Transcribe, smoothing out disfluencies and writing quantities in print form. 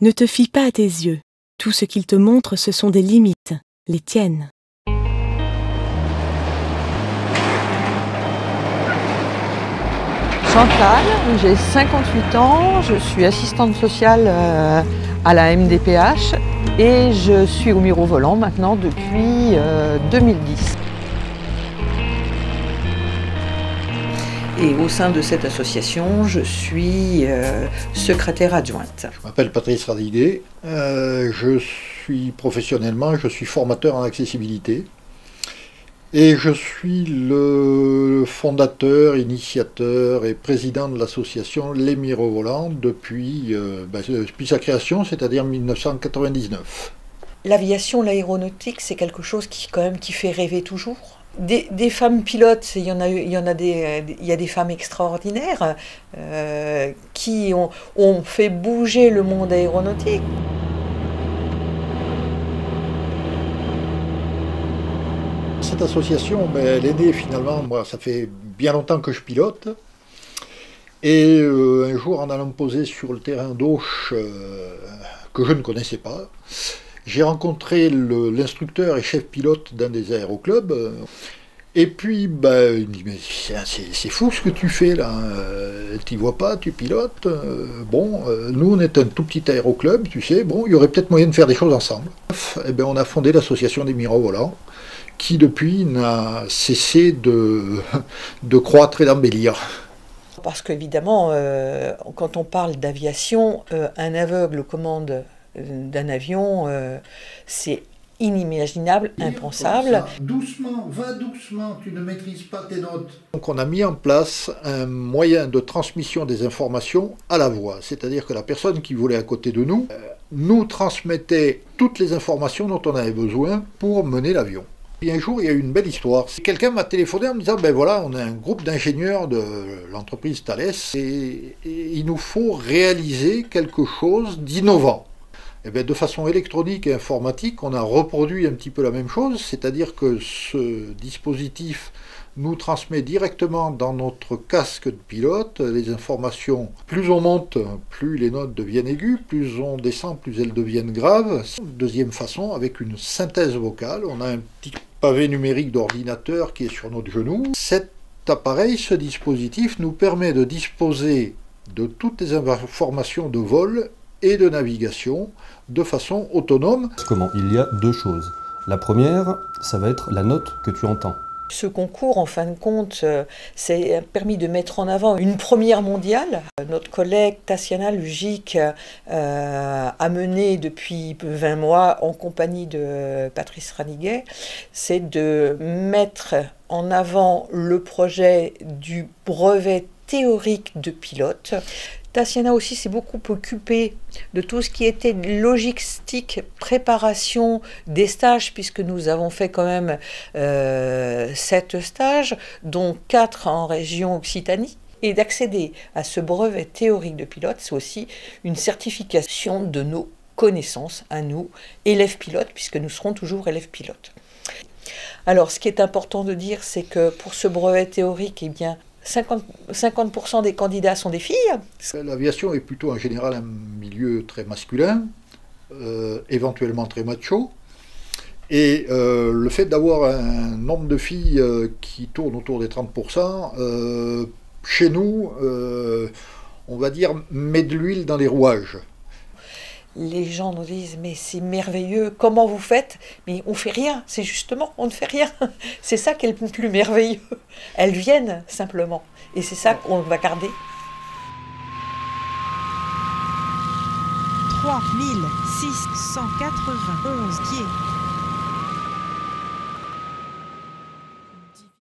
Ne te fie pas à tes yeux. Tout ce qu'ils te montrent, ce sont des limites, les tiennes. Chantal, j'ai 58 ans, je suis assistante sociale à la MDPH et je suis au mirovolant maintenant depuis 2010. Et au sein de cette association, je suis secrétaire adjointe. Je m'appelle Patrice Radiguet, je suis professionnellement, je suis formateur en accessibilité et je suis le fondateur, initiateur et président de l'association Les Mirovolants depuis sa création, c'est-à-dire 1999. L'aviation, l'aéronautique, c'est quelque chose qui fait rêver toujours. Des femmes pilotes, il y a des femmes extraordinaires qui ont fait bouger le monde aéronautique. Cette association, elle est née finalement, moi ça fait bien longtemps que je pilote, et un jour en allant me poser sur le terrain d'Auch que je ne connaissais pas, j'ai rencontré l'instructeur et chef pilote d'un des aéroclubs, et puis il me dit mais c'est fou ce que tu fais là, tu vois pas, tu pilotes, nous on est un tout petit aéroclub, tu sais, il y aurait peut-être moyen de faire des choses ensemble. Et on a fondé l'association des Mirovolants, qui depuis n'a cessé de croître et d'embellir. Parce qu'évidemment, quand on parle d'aviation, un aveugle aux commandes d'un avion, c'est inimaginable, impensable. Doucement, va doucement, tu ne maîtrises pas tes notes. Donc on a mis en place un moyen de transmission des informations à la voix, c'est-à-dire que la personne qui volait à côté de nous nous transmettait toutes les informations dont on avait besoin pour mener l'avion. Et un jour, il y a eu une belle histoire. Quelqu'un m'a téléphoné en me disant, on a un groupe d'ingénieurs de l'entreprise Thales et il nous faut réaliser quelque chose d'innovant. De façon électronique et informatique, on a reproduit un petit peu la même chose, c'est-à-dire que ce dispositif nous transmet directement dans notre casque de pilote les informations. Plus on monte, plus les notes deviennent aiguës, plus on descend, plus elles deviennent graves. Deuxième façon, avec une synthèse vocale, on a un petit pavé numérique d'ordinateur qui est sur notre genou. Cet appareil, ce dispositif, nous permet de disposer de toutes les informations de vol et de navigation de façon autonome. Il y a deux choses. La première, ça va être la note que tu entends. Ce concours, en fin de compte, c'est permis de mettre en avant une première mondiale. Notre collègue Tatiana Lugic a mené depuis 20 mois, en compagnie de Patrice Radiguet, c'est de mettre en avant le projet du brevet théorique de pilote. Tatiana aussi s'est beaucoup occupée de tout ce qui était logistique, préparation des stages, puisque nous avons fait quand même 7 stages, dont 4 en région Occitanie. Et d'accéder à ce brevet théorique de pilote, c'est aussi une certification de nos connaissances, à nous, élèves pilotes, puisque nous serons toujours élèves pilotes. Alors, ce qui est important de dire, c'est que pour ce brevet théorique, 50% des candidats sont des filles. L'aviation est plutôt en général un milieu très masculin, éventuellement très macho. Et le fait d'avoir un nombre de filles qui tourne autour des 30%, chez nous, on va dire, met de l'huile dans les rouages. Les gens nous disent, mais c'est merveilleux, comment vous faites? Mais on fait rien, c'est justement, on ne fait rien. C'est ça qui est le plus merveilleux. Elles viennent simplement, et c'est ça qu'on va garder. 3691 pieds.